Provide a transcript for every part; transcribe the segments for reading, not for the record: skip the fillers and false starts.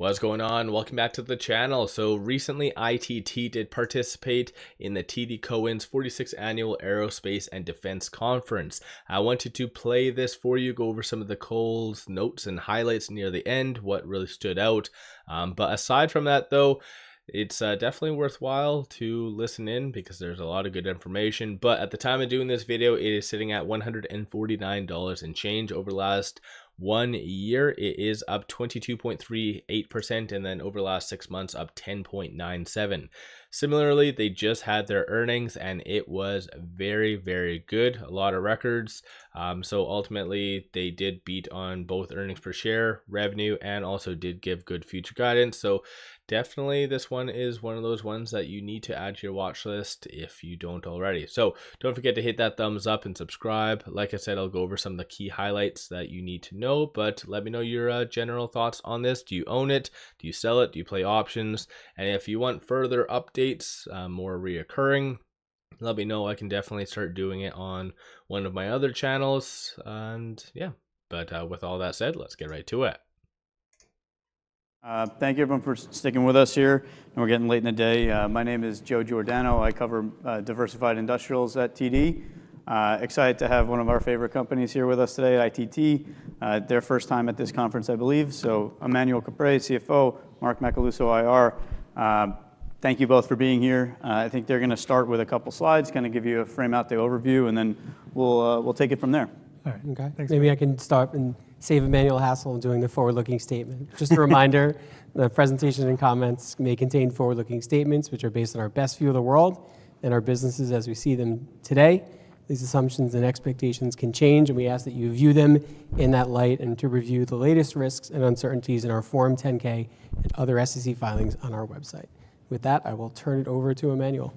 What's going on? Welcome back to the channel. So recently ITT did participate in the TD Cowen's 46th Annual Aerospace and Defense Conference. I wanted to play this for you, go over some of the Cole's notes and highlights near the end, what really stood out. But aside from that though, it's definitely worthwhile to listen in because there's a lot of good information. But at the time of doing this video, it is sitting at $149 and change. Over the last 1 year, it is up 22.38%, and then over the last 6 months, up 10.97. Similarly, they just had their earnings and it was very, very good. A lot of records. So ultimately, they did beat on both earnings per share, revenue, and also did give good future guidance. So definitely this one is one of those ones that you need to add to your watch list if you don't already. So don't forget to hit that thumbs up and subscribe. Like I said, I'll go over some of the key highlights that you need to know, but let me know your general thoughts on this. Do you own it? Do you sell it? Do you play options? And if you want further updates, more reoccurring, let me know. I can definitely start doing it on one of my other channels. And yeah, but with all that said, let's get right to it. Thank you everyone for sticking with us here, and we're getting late in the day. My name is Joe Giordano. I cover diversified industrials at TD. Excited to have one of our favorite companies here with us today, ITT. Their first time at this conference, I believe. So Emmanuel Caprais, CFO, 𝗪𝗚𝗧𝗛𝗧𝗧, IR. Thank you both for being here. I think they're going to start with a couple slides, kind of give you a frame out the overview, and then we'll take it from there. All right. Okay. Thanks. Maybe I can start and save Emmanuel hassle in doing the forward-looking statement. Just a reminder, the presentation and comments may contain forward-looking statements which are based on our best view of the world and our businesses as we see them today. These assumptions and expectations can change, and we ask that you view them in that light and to review the latest risks and uncertainties in our Form 10-K and other SEC filings on our website. With that, I will turn it over to Emmanuel.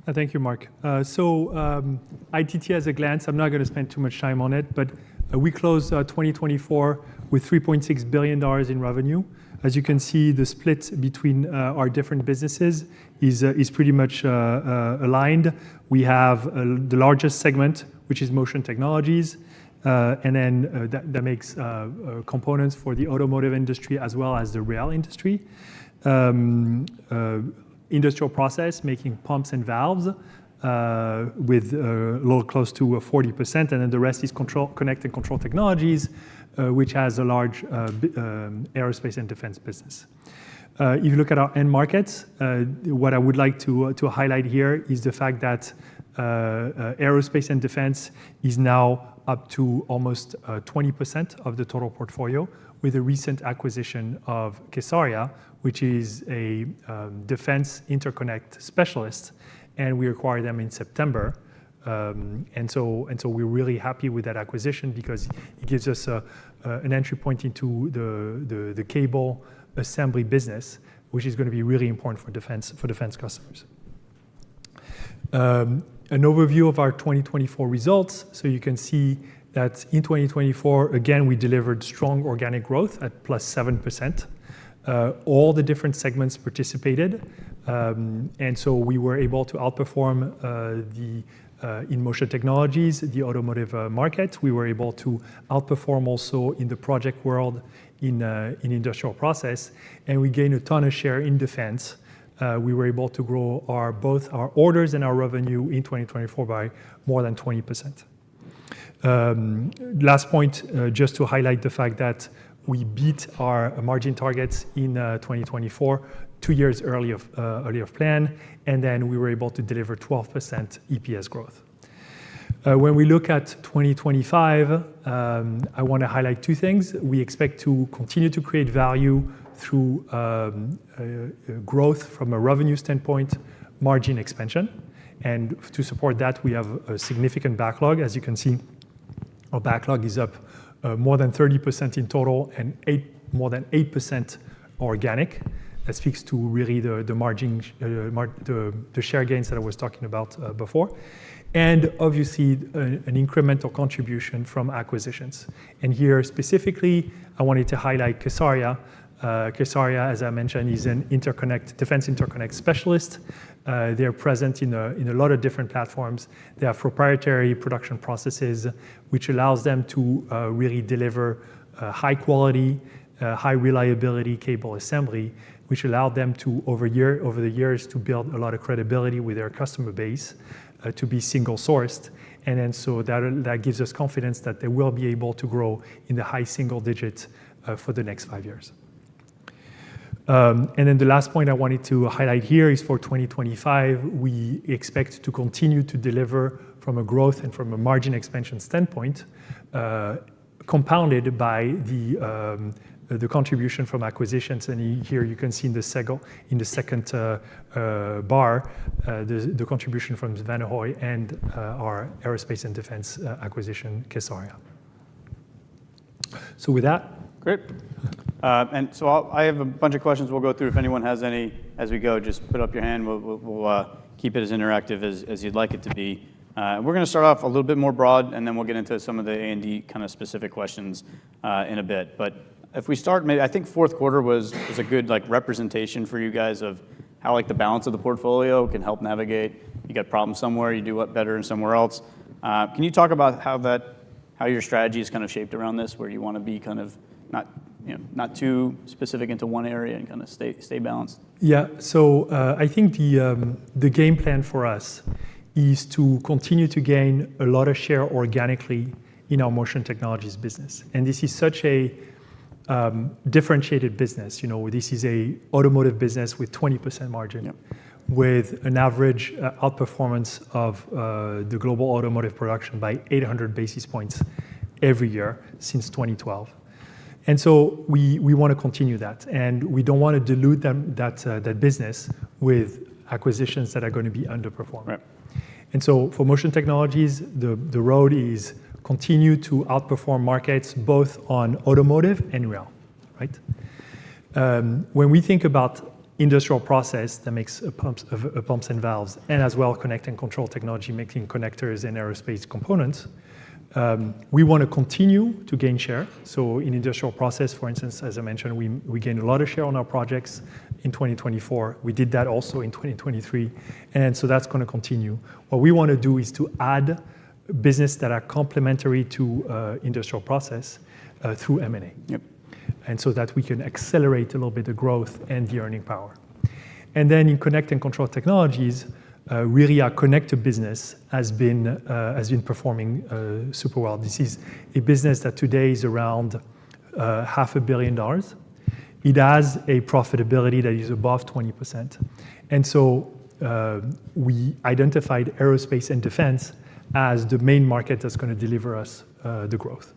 Thank you, Mark. ITT as a glance, I'm not going to spend too much time on it, but we closed 2024 with $3.6 billion in revenue. As you can see, the split between our different businesses is pretty much aligned. We have the largest segment, which is Motion Technologies, and then that makes components for the automotive industry as well as the rail industry. Industrial process, making pumps and valves with a little close to 40%, and then the rest is connect and control technologies, which has a large aerospace and defense business. If you look at our end markets, what I would like to highlight here is the fact that aerospace and defense is now up to almost 20% of the total portfolio, with a recent acquisition of 𝗖𝗧𝗧𝗧, which is a defense interconnect specialist, and we acquired them in September. And so we're really happy with that acquisition because it gives us an entry point into the cable assembly business, which is going to be really important for defense customers. An overview of our 2024 results. So you can see that in 2024, again, we delivered strong organic growth at plus 7%. All the different segments participated, and so we were able to outperform in Motion Technologies, the automotive market. We were able to outperform also in the project world in industrial process, and we gained a ton of share in defense. We were able to grow both our orders and our revenue in 2024 by more than 20%. Last point, just to highlight the fact that we beat our margin targets in 2024, 2 years early of plan, and then we were able to deliver 12% EPS growth. When we look at 2025, I want to highlight two things. We expect to continue to create value through growth from a revenue standpoint, margin expansion, and to support that, we have a significant backlog. As you can see, our backlog is up more than 30% in total and more than 8% organic. That speaks to really the margin, the share gains that I was talking about before. And obviously an incremental contribution from acquisitions. And here specifically, I wanted to highlight 𝗖𝗧𝗧𝗧. 𝗖𝗧𝗧𝗧𝗧, as I mentioned, is an defense interconnect specialist. They're present in a lot of different platforms. They have proprietary production processes, which allows them to really deliver high quality high reliability cable assembly, which allowed them to, over the years, to build a lot of credibility with their customer base, to be single sourced. And then so that gives us confidence that they will be able to grow in the high single digits for the next 5 years. And then the last point I wanted to highlight here is for 2025, we expect to continue to deliver from a growth and from a margin expansion standpoint, compounded by the contribution from acquisitions. And here you can see in the second bar, the contribution from 𝗪𝗧𝗛𝗧 and our aerospace and defense acquisition, 𝗪𝗧𝗧𝗧. So with that. Great. And so I have a bunch of questions we'll go through. If anyone has any as we go, just put up your hand. We'll keep it as interactive as you'd like it to be. We're going to start off a little bit more broad, and then we'll get into some of the A&D kind of specific questions in a bit. But if we start, maybe I think fourth quarter was a good like representation for you guys of how like the balance of the portfolio can help navigate. You got problems somewhere, you do what better and somewhere else. Can you talk about how your strategy is kind of shaped around this, where you want to be kind of not too specific into one area and kind of stay balanced? Yeah. So I think the game plan for us is to continue to gain a lot of share organically in our motion technologies business. And this is such a differentiated business. This is a automotive business with 20% margin, yep, with an average outperformance of the global automotive production by 800 basis points every year since 2012. And so we want to continue that, and we don't want to dilute that business with acquisitions that are going to be underperforming. Right. And so for motion technologies, the road is continue to outperform markets both on automotive and rail, right? When we think about industrial process that makes pumps and valves, and as well connect and control technology, making connectors and aerospace components, we want to continue to gain share. So in industrial process, for instance, as I mentioned, we gained a lot of share on our projects in 2024. We did that also in 2023. And so that's going to continue. What we want to do is to add business that are complementary to industrial process through M&A. Yep. And so that we can accelerate a little bit the growth and the earning power. And then in connect and control technologies, really our connector business has been performing super well. This is a business that today is around $500 million. It has a profitability that is above 20%. And so we identified aerospace and defense as the main market that's going to deliver us the growth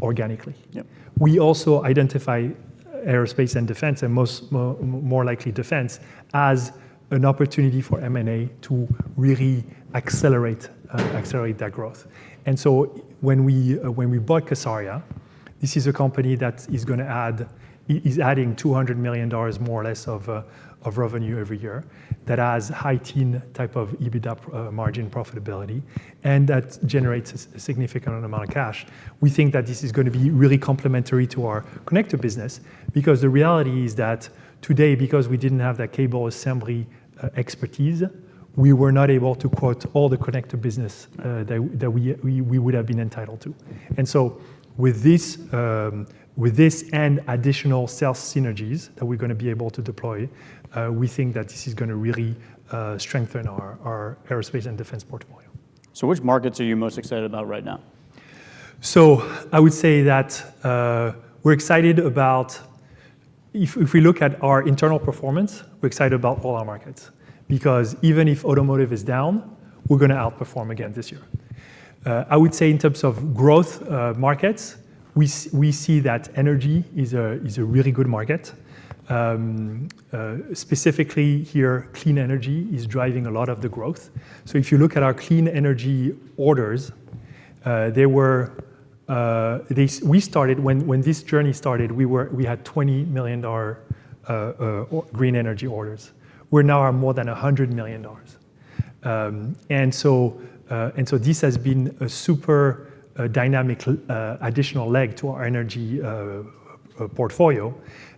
organically. Yep. We also identify aerospace and defense, and more likely defense, as an opportunity for M&A to really accelerate that growth. And so when we bought 𝗪𝗧𝗧𝗧, this is a company that is going to adding $200 million more or less of revenue every year, that has high teen type of EBITDA margin profitability, and that generates a significant amount of cash. We think that this is going to be really complementary to our connector business, because the reality is that today, because we didn't have that cable assembly expertise, we were not able to quote all the connector business that we would have been entitled to. And so with this and additional sales synergies that we're going to be able to deploy, we think that this is going to really strengthen our aerospace and defense portfolio. So which markets are you most excited about right now? So I would say that we're excited about, if we look at our internal performance, we're excited about all our markets. Because even if automotive is down, we're going to outperform again this year. I would say in terms of growth markets, we see that energy is a really good market. Specifically here, clean energy is driving a lot of the growth. So if you look at our clean energy orders, we started when this journey started. We had $20 million green energy orders. We're now at more than $100 million, and so this has been a super dynamic additional leg to our energy portfolio.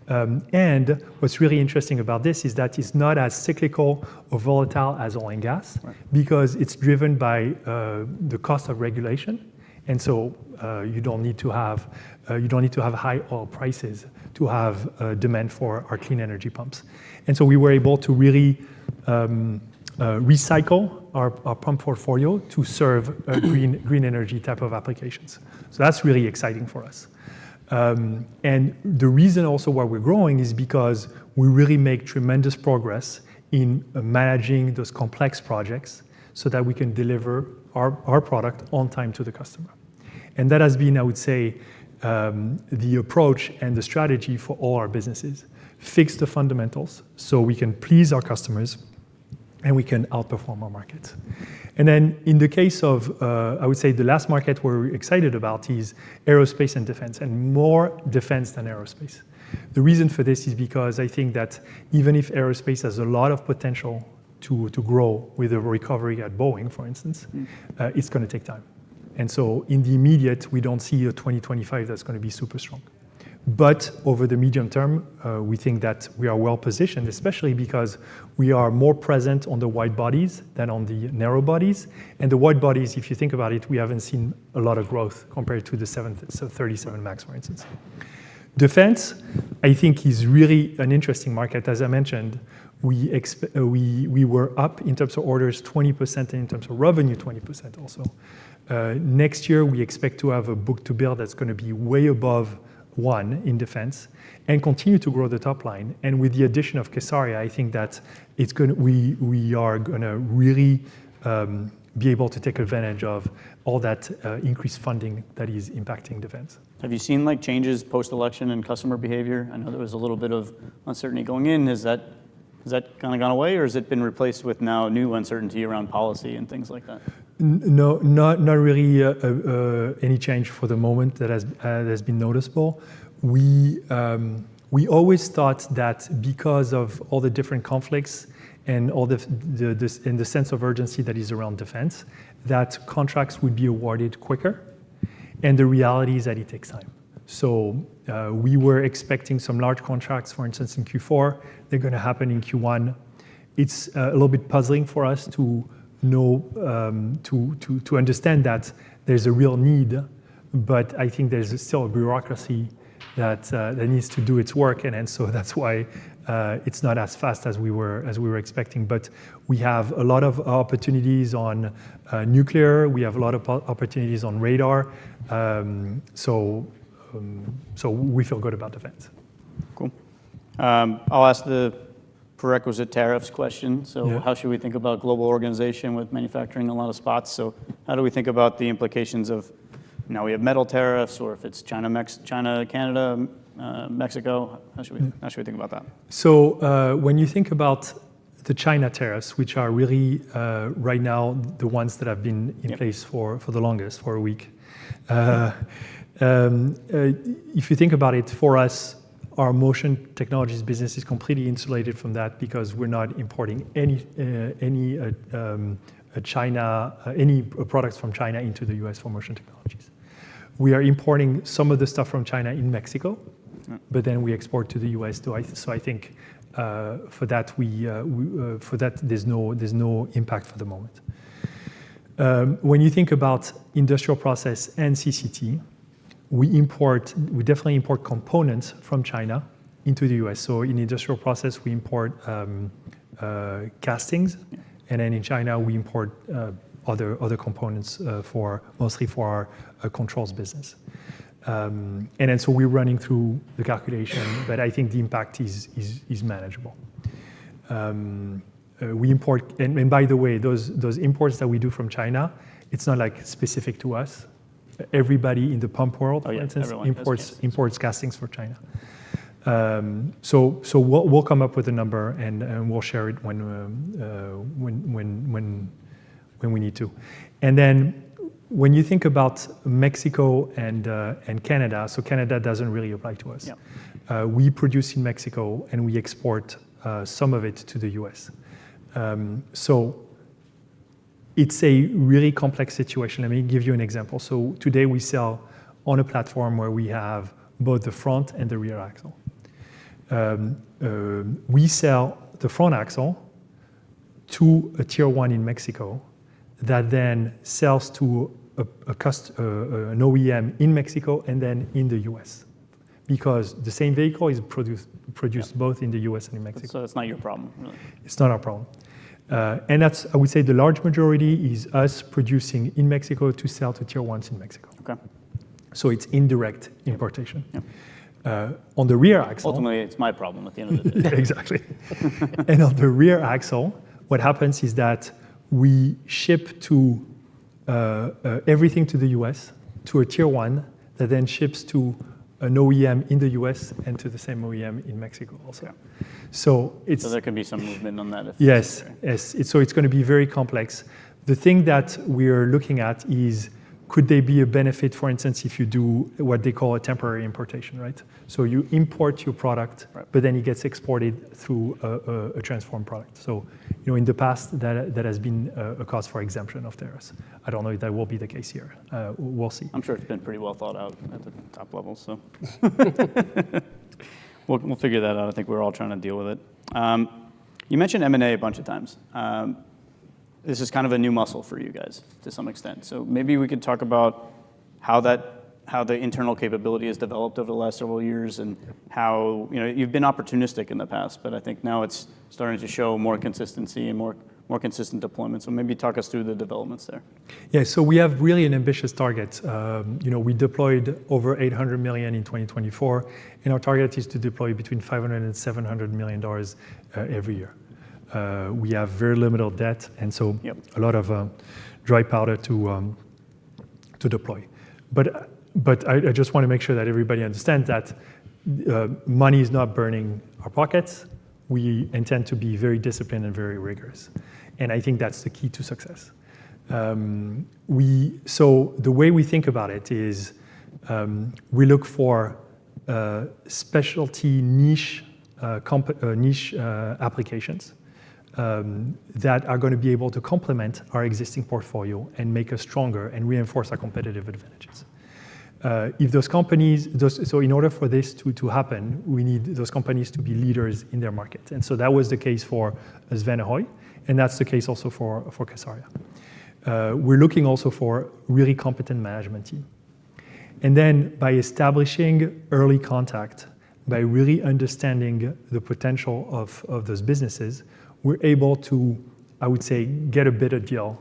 And what's really interesting about this is that it's not as cyclical or volatile as oil and gas, right, because it's driven by the cost of regulation And so you don't need to have high oil prices to have demand for our clean energy pumps. And so we were able to really recycle our pump portfolio to serve green energy type of applications. So that's really exciting for us. And the reason also why we're growing is because we really make tremendous progress in managing those complex projects so that we can deliver our product on time to the customer. And that has been, I would say, the approach and the strategy for all our businesses. Fix the fundamentals so we can please our customers and we can outperform our markets. And then in the case of, I would say the last market we're excited about is aerospace and defense, and more defense than aerospace. The reason for this is because I think that even if aerospace has a lot of potential to grow with a recovery at Boeing, for instance, it's going to take time. And so in the immediate, we don't see a 2025 that's going to be super strong. But over the medium term, we think that we are well positioned, especially because we are more present on the wide bodies than on the narrow bodies. And the wide bodies, if you think about it, we haven't seen a lot of growth compared to the 737 MAX, for instance. Defense, I think, is really an interesting market. As I mentioned, we were up in terms of orders 20% and in terms of revenue 20% also. Next year, we expect to have a book-to-bill that's going to be way above 1 in defense and continue to grow the top line. And with the addition of 𝗖𝗧, I think that we are going to really be able to take advantage of all that increased funding that is impacting defense. Have you seen like changes post-election in customer behavior? I know there was a little bit of uncertainty going in. Has that kind of gone away, or has it been replaced with now new uncertainty around policy and things like that? No, not really any change for the moment that has been noticeable. We always thought that because of all the different conflicts and all the sense of urgency that is around defense, that contracts would be awarded quicker. And the reality is that it takes time. So we were expecting some large contracts, for instance, in Q4. They're going to happen in Q1. It's a little bit puzzling for us to know, to understand that there's a real need, but I think there's still a bureaucracy that needs to do its work, and so that's why it's not as fast as we were expecting. But we have a lot of opportunities on nuclear. We have a lot of opportunities on radar. So we feel good about defense. Cool. I'll ask the prerequisite tariffs question. So Yeah. How should we think about global organization with manufacturing in a lot of spots? So how do we think about the implications of, now we have metal tariffs, or if it's China, Canada, Mexico, how should we think about that? So when you think about the China tariffs, which are really right now the ones that have been in place for the longest, for a week, if you think about it, for us, our motion technologies business is completely insulated from that because we're not importing any products from China into the US for motion technologies. We are importing some of the stuff from China in Mexico, but then we export to the US too. So I think for that there's no impact for the moment. When you think about industrial process and CCT, we definitely import components from China into the US. So in industrial process, we import castings, and then in China, we import other components mostly for our controls business. And then so we're running through the calculation, but I think the impact is manageable. We import, and by the way, those imports that we do from China, it's not like specific to us. Everybody in the pump world, for instance, imports castings for China. So we'll come up with a number and we'll share it when we need to. And then when you think about Mexico and Canada, so Canada doesn't really apply to us. Yeah. We produce in Mexico and we export some of it to the US. So it's a really complex situation. Let me give you an example. So today we sell on a platform where we have both the front and the rear axle. We sell the front axle to a tier 1 in Mexico that then sells to an OEM in Mexico and then in the US, because the same vehicle is produced both in the US and in Mexico. So it's not your problem, really. It's not our problem. And that's, I would say, the large majority is us producing in Mexico to sell to tier ones in Mexico. Okay. So it's indirect importation. On the rear axle. Ultimately, it's my problem at the end of the day. Exactly. And on the rear axle, what happens is that we ship to everything to the US, to a tier one, that then ships to an OEM in the US and to the same OEM in Mexico also. Yeah. So there can be some movement on that. If yes, necessary. yes. So it's going to be very complex. The thing that we're looking at is, could they be a benefit, for instance, if you do what they call a temporary importation, right? So you import your product, but then it gets exported through a transformed product. So, in the past, that has been a cause for exemption of tariffs. I don't know if that will be the case here. We'll see. I'm sure it's been pretty well thought out at the top level, so. We'll figure that out. I think we're all trying to deal with it. You mentioned M&A a bunch of times. This is kind of a new muscle for you guys to some extent. So maybe we could talk about how the internal capability has developed over the last several years, and how, you've been opportunistic in the past, but I think now it's starting to show more consistency and more consistent deployment. So maybe talk us through the developments there. Yeah, so we have really an ambitious target. We deployed over $800 million in 2024, and our target is to deploy between $500 and $700 million every year. We have very limited debt, and so a lot of dry powder to deploy. But I just want to make sure that everybody understands that money is not burning our pockets. We intend to be very disciplined and very rigorous, and I think that's the key to success. So the way we think about it is, we look for specialty niche applications that are going to be able to complement our existing portfolio and make us stronger and reinforce our competitive advantages. If those companies, so in order for this to happen, we need those companies to be leaders in their market. And so that was the case for 𝗪𝗧, and that's the case also for 𝗪𝗧. We're looking also for really competent management team. And then by establishing early contact, by really understanding the potential of those businesses, we're able to, I would say, get a better deal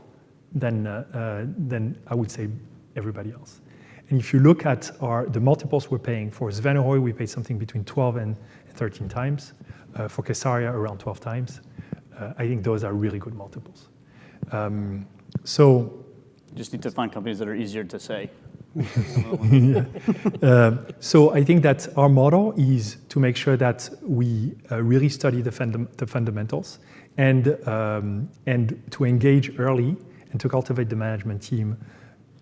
than I would say everybody else. And if you look at the multiples we're paying for 𝗪𝗧, we paid something between 12 and 13 times. For 𝗪𝗧, around 12 times. I think those are really good multiples. So You just need to find companies that are easier to say. So I think that our model is to make sure that we really study the fundamentals and to engage early and to cultivate the management team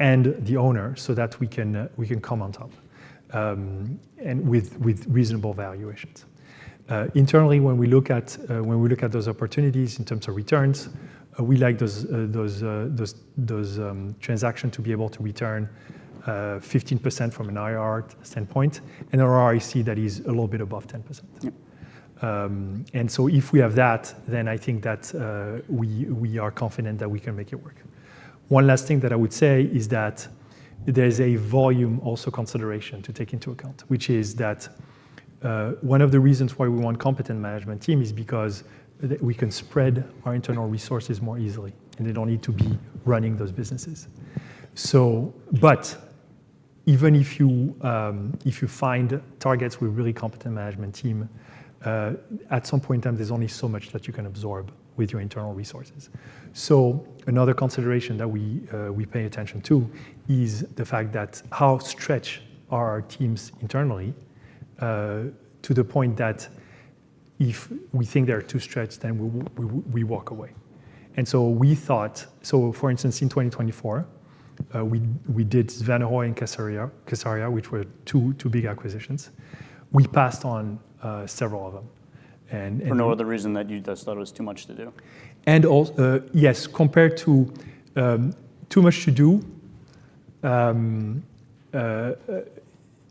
and the owner so that we can come on top and with reasonable valuations. Internally, when we look at those opportunities in terms of returns, we like those transactions to be able to return 15% from an IRR standpoint, and an ROIC that is a little bit above 10%. Yep. And so if we have that, then I think that we are confident that we can make it work. One last thing that I would say is that there's a volume also consideration to take into account, which is that one of the reasons why we want competent management team is because we can spread our internal resources more easily, and they don't need to be running those businesses. So, but even if you find targets with really competent management team, at some point in time, there's only so much that you can absorb with your internal resources. So another consideration that we pay attention to is the fact that how stretched are our teams internally, to the point that if we think they're too stretched, then we walk away. And so we thought, so for instance, in 2024, we did 𝗪𝗧 and 𝗪𝗧, which were two big acquisitions. We passed on several of them. And for no other reason that you just thought it was too much to do. And also, yes, compared to too much to do, and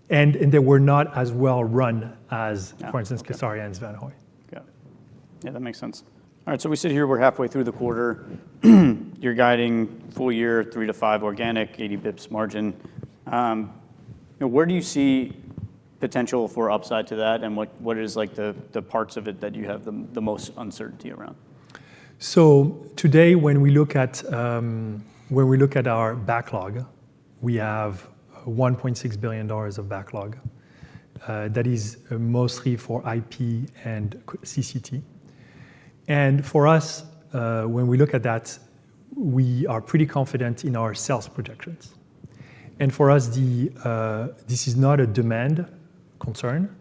they were not as well run as, for instance, 𝗪𝗧 and 𝗪𝗧. Got it. Yeah, that makes sense. All right, so we sit here, we're halfway through the quarter. you're guiding full year 3 to 5 organic, 80 bips margin. Where do you see potential for upside to that, and what is like the parts of it that you have the most uncertainty around? So today, when we look at our backlog, we have $1.6 billion of backlog. That is mostly for IP and CCT. And for us, when we look at that, we are pretty confident in our sales projections. And for us, this is not a demand concern;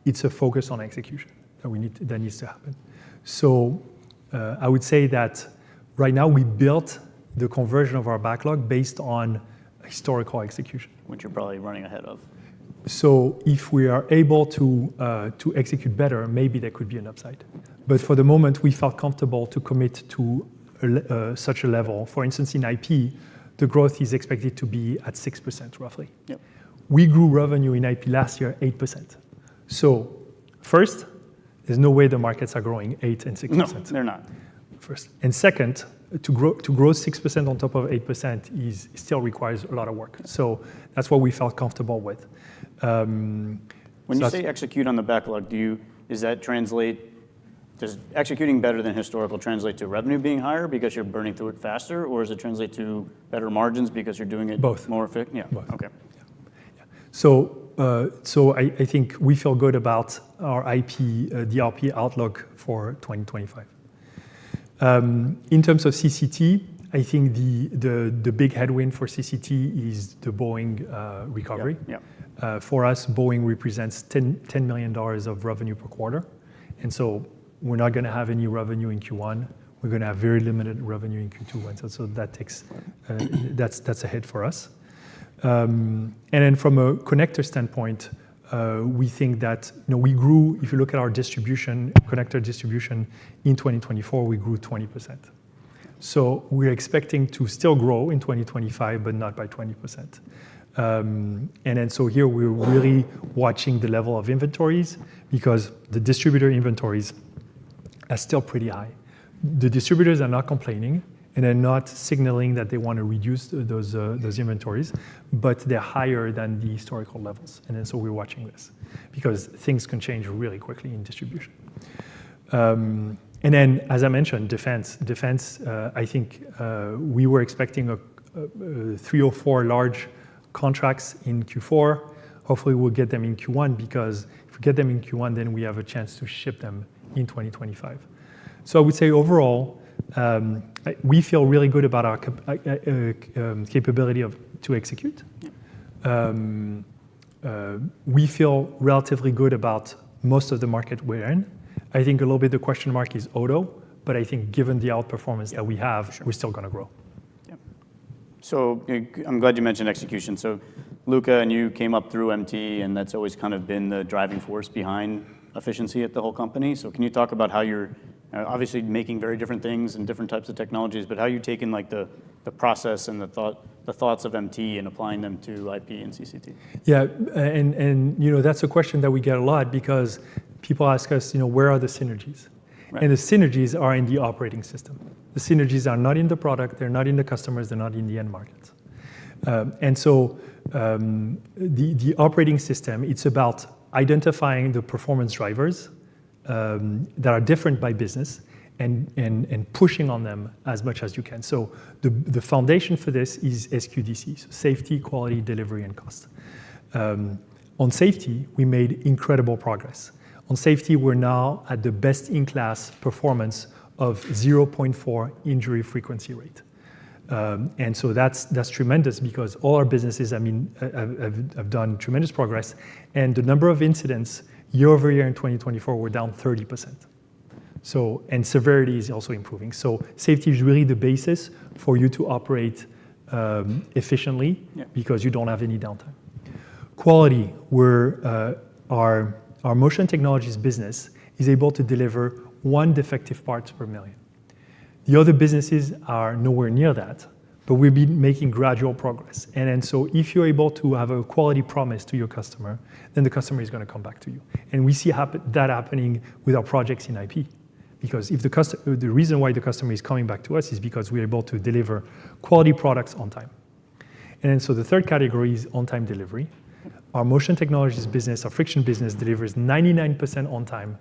it's a focus on execution that needs to happen. So I would say that right now we built the conversion of our backlog based on historical execution, Which you're probably running ahead of. So if we are able to execute better, maybe there could be an upside. But for the moment, we felt comfortable to commit to such a level. For instance, in IP, the growth is expected to be at 6% roughly. Yep. We grew revenue in IP last year 8%. So first, there's no way the markets are growing 8 and 6%. No, they're not. First. And second, to grow 6% on top of 8% still requires a lot of work. So that's what we felt comfortable with. When you say execute on the backlog, does executing better than historical translate to revenue being higher because you're burning through it faster, or does it translate to better margins because you're doing it Both. more efficient? Yeah. Both. Okay. Yeah. So I think we feel good about our DRP outlook for 2025. In terms of CCT, I think the big headwind for CCT is the Boeing recovery. Yeah. For us, Boeing represents $10 million of revenue per quarter. And so we're not going to have any revenue in Q1. We're going to have very limited revenue in Q2. And so that's a hit for us. And then from a connector standpoint, we think that we grew, if you look at our connector distribution in 2024, we grew 20%. So we're expecting to still grow in 2025, but not by 20%. And then so here we're really watching the level of inventories because the distributor inventories are still pretty high. The distributors are not complaining and they're not signaling that they want to reduce those inventories, but they're higher than the historical levels. And then so we're watching this because things can change really quickly in distribution. And then, as I mentioned, defense. I think we were expecting 3 or 4 large contracts in Q4. Hopefully, we'll get them in Q1 because if we get them in Q1, then we have a chance to ship them in 2025. So I would say overall, we feel really good about our capability to execute. We feel relatively good about most of the market we're in. I think a little bit the question mark is auto, but I think given the outperformance that we have, we're still going to grow. Yeah. So I'm glad you mentioned execution. So Luca and you came up through MT, and that's always kind of been the driving force behind efficiency at the whole company. So can you talk about how you're obviously making very different things and different types of technologies, but how you taking like the process and the thoughts of MT and applying them to IP and CCT? Yeah, and that's a question that we get a lot because people ask us, where are the synergies? Right. And the synergies are in the operating system. The synergies are not in the product, they're not in the customers, they're not in the end markets. And so the operating system, it's about identifying the performance drivers that are different by business and pushing on them as much as you can. So the foundation for this is SQDC, so safety, quality, delivery, and cost. On safety, we made incredible progress. On safety, we're now at the best-in-class performance of 0.4 injury frequency rate. And so that's tremendous because all our businesses, have done tremendous progress. And the number of incidents year over year in 2024 were down 30%. So, and severity is also improving. So safety is really the basis for you to operate efficiently because you don't have any downtime. Quality, our motion technologies business is able to deliver 1 defective part per million. The other businesses are nowhere near that, but we've been making gradual progress. And so if you're able to have a quality promise to your customer, then the customer is going to come back to you. And we see that happening with our projects in IP. Because if the reason why the customer is coming back to us is because we're able to deliver quality products on time. And then so the third category is on-time delivery. Our motion technologies business, our friction business delivers 99% on time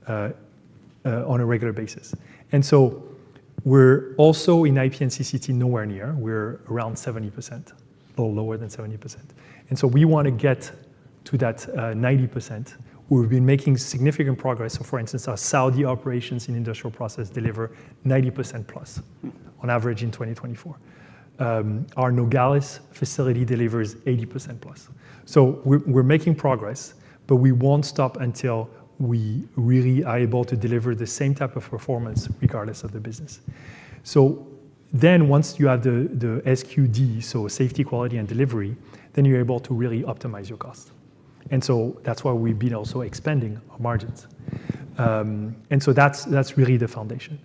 on a regular basis. And so we're also in IP and CCT nowhere near. We're around 70%, a little lower than 70%. And so we want to get to that 90%. We've been making significant progress. So for instance, our Saudi operations in industrial process deliver 90% plus on average in 2024. Our Nogales facility delivers 80% plus. So we're making progress, but we won't stop until we really are able to deliver the same type of performance regardless of the business. So then once you have the SQD, so safety, quality, and delivery, then you're able to really optimize your cost. And so that's why we've been also expanding our margins. And so that's really the foundation.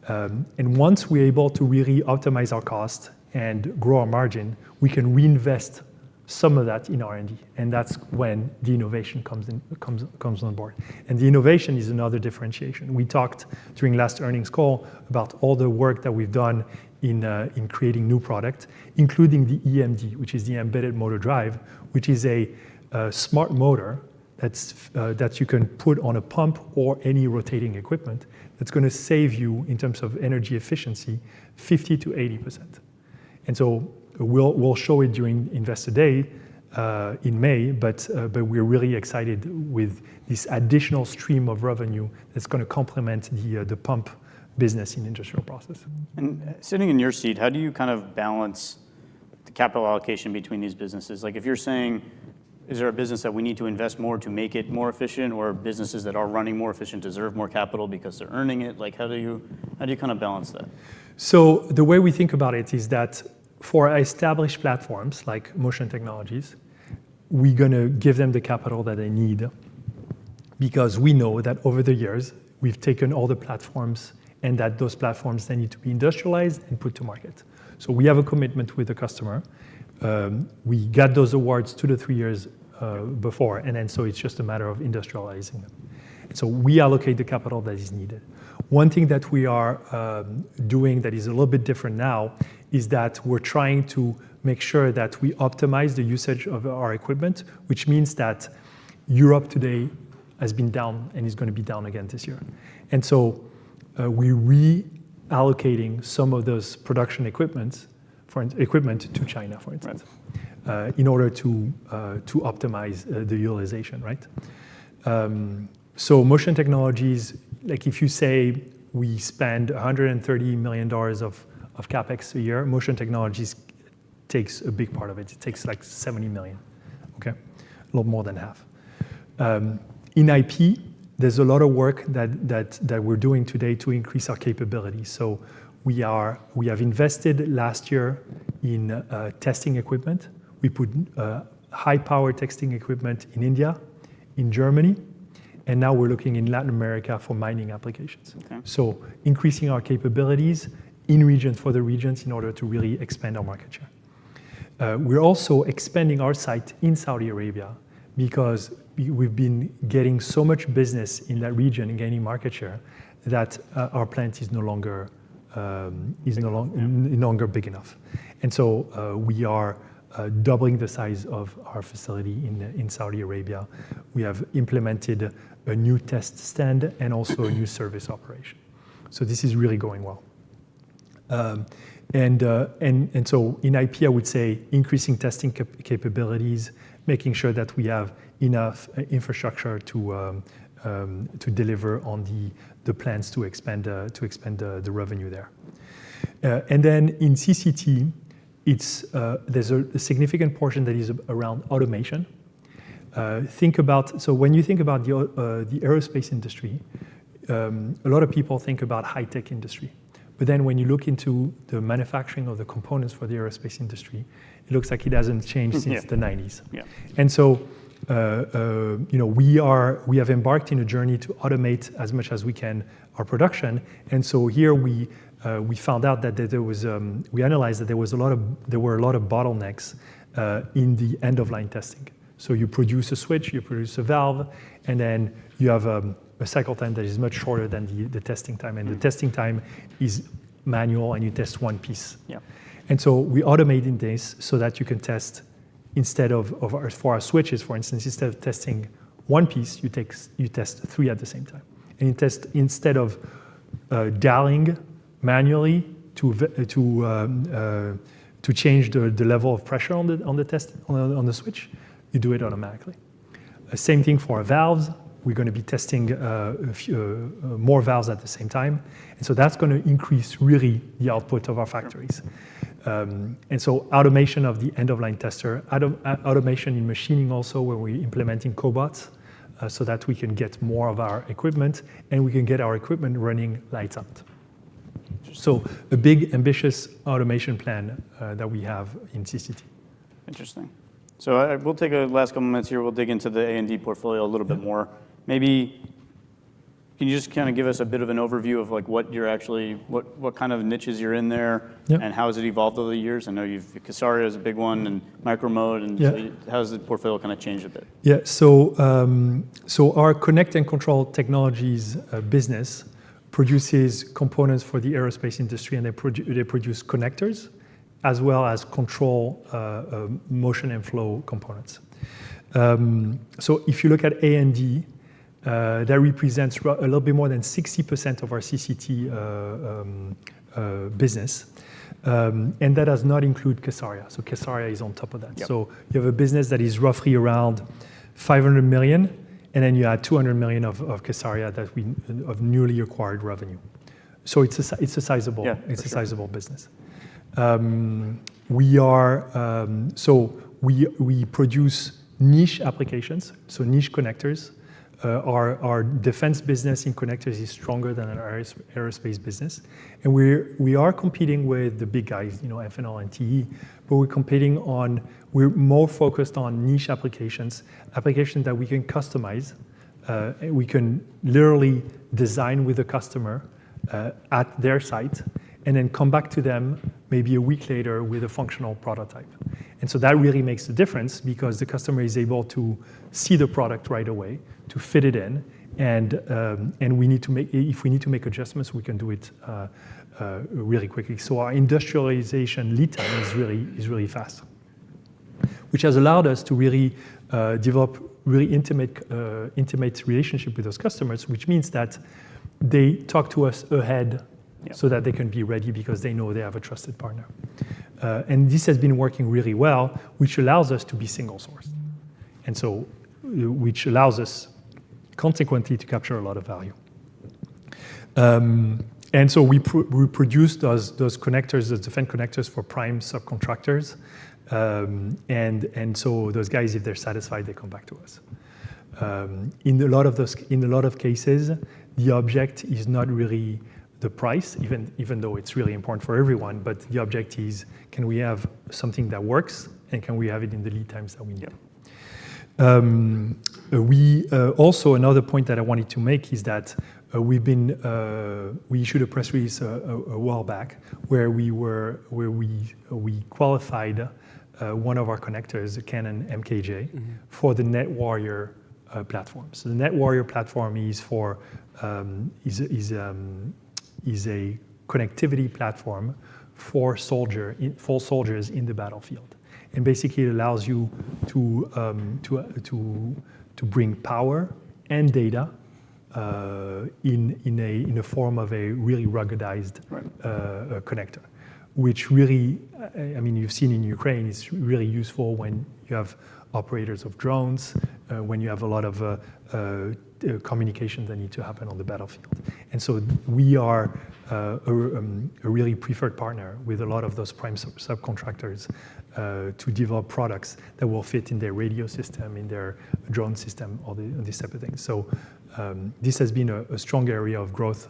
And once we're able to really optimize our cost and grow our margin, we can reinvest some of that in R&D, and that's when the innovation comes on board. And the innovation is another differentiation. We talked during last earnings call about all the work that we've done in creating new product, including the EMD, which is the embedded motor drive, which is a smart motor that you can put on a pump or any rotating equipment that's going to save you, in terms of energy efficiency, 50 to 80%. And so we'll show it during Investor Day in May, but we're really excited with this additional stream of revenue that's going to complement the pump business in industrial process. And sitting in your seat, how do you kind of balance the capital allocation between these businesses? Like if you're saying, is there a business that we need to invest more to make it more efficient, or businesses that are running more efficient deserve more capital because they're earning it? Like how do you kind of balance that? So the way we think about it is that for established platforms like motion technologies, we're going to give them the capital that they need, because we know that over the years we've taken all the platforms and that those platforms then need to be industrialized and put to market. So we have a commitment with the customer. We got those awards 2 to 3 years before, and then so it's just a matter of industrializing them. So we allocate the capital that is needed. One thing that we are doing that is a little bit different now is that we're trying to make sure that we optimize the usage of our equipment, which means that Europe today has been down and is going to be down again this year. And so we're reallocating some of those production equipment to China, for instance, in order to optimize the utilization, right? So motion technologies, like if you say we spend $130 million of CapEx a year, motion technologies takes a big part of it. It takes like 70 million, okay? A lot more than half. In IP, there's a lot of work that we're doing today to increase our capabilities. So we have invested last year in testing equipment. We put high-power testing equipment in India, in Germany, and now we're looking in Latin America for mining applications. Okay. So increasing our capabilities in region for the regions in order to really expand our market share. We're also expanding our site in Saudi Arabia because we've been getting so much business in that region and gaining market share that our plant is no longer big enough. And so we are doubling the size of our facility in Saudi Arabia. We have implemented a new test stand and also a new service operation. So this is really going well. And so in IP, I would say increasing testing capabilities, making sure that we have enough infrastructure to deliver on the plans to expand the revenue there. And then in CCT, there's a significant portion that is around automation. So when you think about the aerospace industry, a lot of people think about high-tech industry. But then when you look into the manufacturing of the components for the aerospace industry, it looks like it hasn't changed since the 90s. Yeah. And so we have embarked in a journey to automate as much as we can our production. And so here we found out that we analyzed that there were a lot of bottlenecks in the end-of-line testing. So you produce a switch, you produce a valve, and then you have a cycle time that is much shorter than the testing time. And the testing time is manual, and you test one piece. Yeah. And so we automated this so that you can test, instead for our switches, for instance, instead of testing one piece, you test 3 at the same time. And you test, instead of dialing manually to change the level of pressure on the switch, you do it automatically. Same thing for our valves. We're going to be testing more valves at the same time. And so that's going to increase really the output of our factories. And so automation of the end-of-line tester, automation in machining also, where we're implementing cobots so that we can get more of our equipment, and we can get our equipment running lights out. So a big, ambitious automation plan that we have in CCT. Interesting. So we'll take a last couple minutes here. We'll dig into the A&D portfolio a little bit more. Maybe can you just kind of give us a bit of an overview of like what you're actually, what kind of niches you're in there, and how has it evolved over the years? I know 𝗖𝗧𝗧𝗧𝗧 is a big one, and micro-mode, and so how has the portfolio kind of changed a bit? Yeah, so our Connect and Control Technologies business produces components for the aerospace industry, and they produce connectors as well as control motion and flow components. So if you look at A&D, that represents a little bit more than 60% of our CCT business. And that does not include 𝗖𝗧𝗧𝗧𝗧. So 𝗖𝗧𝗧𝗧𝗧 is on top of that. Yep. So you have a business that is roughly around 500 million, and then you add 200 million of 𝗖𝗧𝗧𝗧𝗧 of newly acquired revenue. So it's a sizable business. We produce niche applications, so niche connectors. Our defense business in connectors is stronger than our aerospace business, and we are competing with the big guys, F&L and TE, but we're more focused on niche applications that we can customize. We can literally design with the customer at their site, and then come back to them maybe a week later with a functional prototype. And so that really makes the difference, because the customer is able to see the product right away, to fit it in, and if we need to make adjustments, we can do it really quickly. So our industrialization lead time is really fast, which has allowed us to really develop really intimate relationship with those customers, which means that they talk to us ahead so that they can be ready, because they know they have a trusted partner. And this has been working really well, which allows us to be single sourced. And so, which allows us consequently to capture a lot of value. And so we produce those connectors, those defense connectors for prime subcontractors. And so those guys, if they're satisfied, they come back to us. In a lot of cases, the object is not really the price, even though it's really important for everyone, but the object is, can we have something that works, and can we have it in the lead times that we need? Also, another point that I wanted to make is that we issued a press release a while back where we qualified one of our connectors, Canon MKJ, for the Net Warrior platform. So the Net Warrior platform is a connectivity platform for soldiers in the battlefield, and basically it allows you to bring power and data in a form of a really ruggedized connector, which really, I mean, you've seen in Ukraine, it's really useful when you have operators of drones, when you have a lot of communication that need to happen on the battlefield. And so we are a really preferred partner with a lot of those prime subcontractors to develop products that will fit in their radio system, in their drone system, all these type of things. So this has been a strong area of growth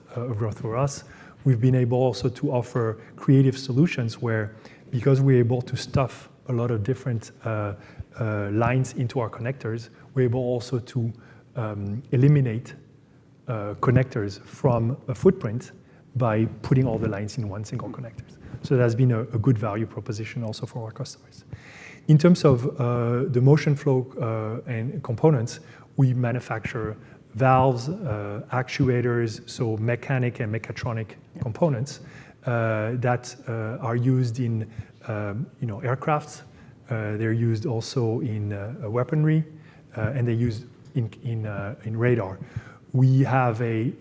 for us. We've been able also to offer creative solutions where, because we're able to stuff a lot of different lines into our connectors, we're able also to eliminate connectors from a footprint by putting all the lines in one single connector. So that's been a good value proposition also for our customers. In terms of the motion flow and components, we manufacture valves, actuators, so mechanic and mechatronic components that are used in aircrafts. They're used also in weaponry, and they're used in radar. We have a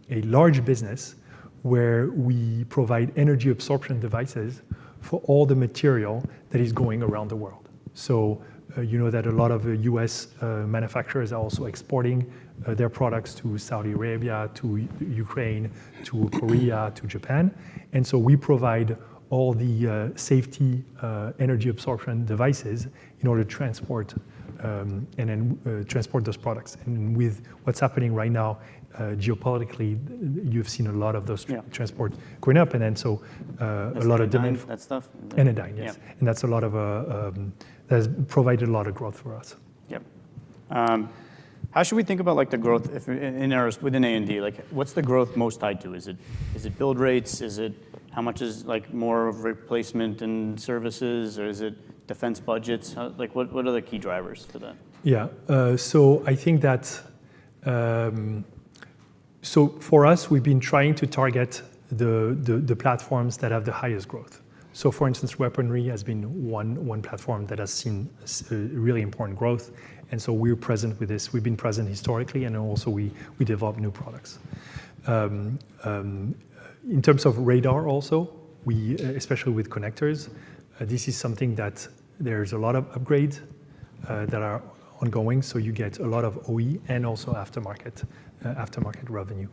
large business where we provide energy absorption devices for all the material that is going around the world. So you know that a lot of US manufacturers are also exporting their products to Saudi Arabia, to Ukraine, to Korea, to Japan. And so we provide all the safety energy absorption devices in order to transport transport those products. And with what's happening right now, geopolitically, you've seen a lot of those transport going up, and then so a lot of demand. That stuff? Anodyne, yes. Yeah. And that's a lot of, that's provided a lot of growth for us. Yep. How should we think about like the growth within A&D? Like, what's the growth most tied to? Is it build rates? Is it how much is like more of replacement and services, or is it defense budgets? What are the key drivers to that? Yeah. So I think that so for us, we've been trying to target the platforms that have the highest growth. So for instance, weaponry has been one platform that has seen really important growth. And so we're present with this. We've been present historically, and also we develop new products. In terms of radar also, we, especially with connectors, this is something that there's a lot of upgrades that are ongoing. So you get a lot of OE and also aftermarket revenue.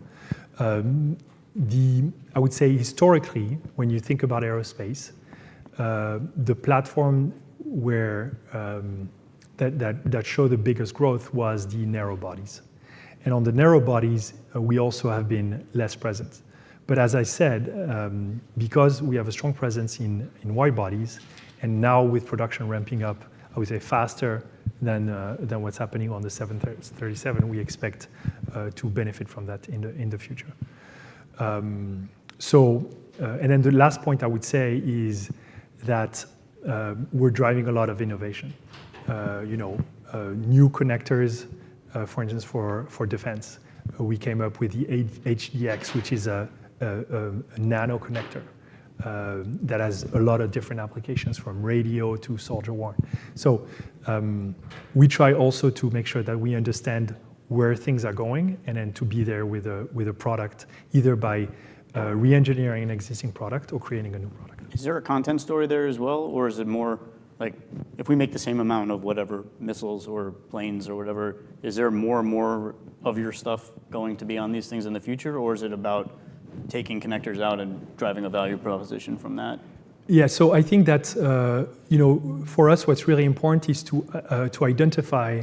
I would say historically, when you think about aerospace, the platform where that showed the biggest growth was the narrow bodies. And on the narrow bodies, we also have been less present. But as I said, because we have a strong presence in wide bodies, and now with production ramping up, I would say faster than what's happening on the 737, we expect to benefit from that in the future. And then the last point I would say is that we're driving a lot of innovation. New connectors, for instance, for defense. We came up with the HDX, which is a nano connector that has a lot of different applications, from radio to soldier worn. So we try also to make sure that we understand where things are going, and then to be there with a product, either by re-engineering an existing product or creating a new product. Is there a content story there as well, or is it more like if we make the same amount of whatever missiles or planes or whatever, is there more and more of your stuff going to be on these things in the future, or is it about taking connectors out and driving a value proposition from that? Yeah, so I think that for us, what's really important is to identify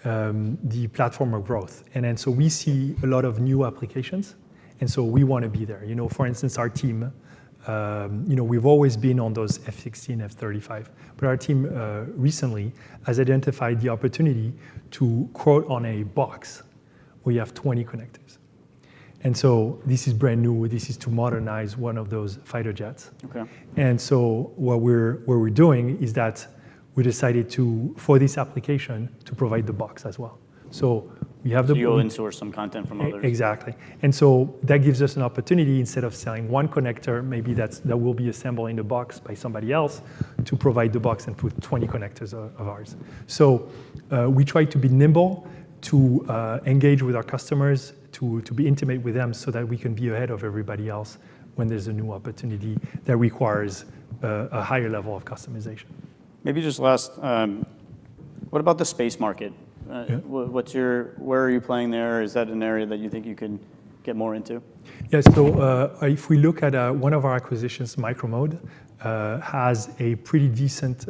the platform of growth, and then so we see a lot of new applications, and so we want to be there. For instance, our team, we've always been on those F-16, F-35, but our team recently has identified the opportunity to quote on a box where you have 20 connectors. And so this is brand new. This is to modernize one of those fighter jets. Okay. And so what we're doing is that we decided for this application, to provide the box as well. So we have you'll in-source some content from others. Exactly. And so that gives us an opportunity, instead of selling one connector, maybe that will be assembled in the box by somebody else, to provide the box and put 20 connectors of ours. So we try to be nimble, to engage with our customers, to be intimate with them, so that we can be ahead of everybody else when there's a new opportunity that requires a higher level of customization. Maybe just last, what about the space market? Where are you playing there? Is that an area that you think you can get more into? Yeah, so if we look at one of our acquisitions, Micromode, has a pretty decent,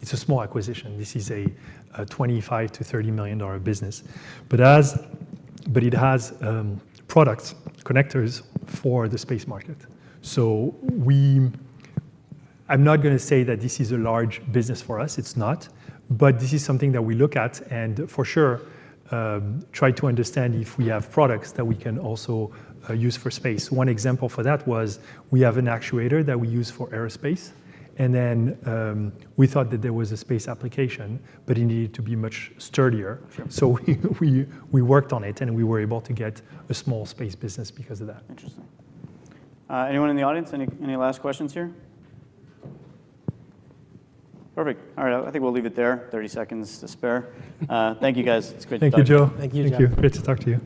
it's a small acquisition. This is a $25 to $30 million business, but it has products, connectors for the space market. So I'm not going to say that this is a large business for us. It's not. But this is something that we look at, and for sure try to understand if we have products that we can also use for space. One example for that was, we have an actuator that we use for aerospace, And then we thought that there was a space application, but it needed to be much sturdier. Sure. So we worked on it, and we were able to get a small space business because of that. Interesting. Anyone in the audience? Any last questions here? Perfect. All right, I think we'll leave it there. 30 seconds to spare. Thank you, guys. It's great to talk Thank you, to you. Joe. Thank you, Thank Joe. you. Great to talk to you.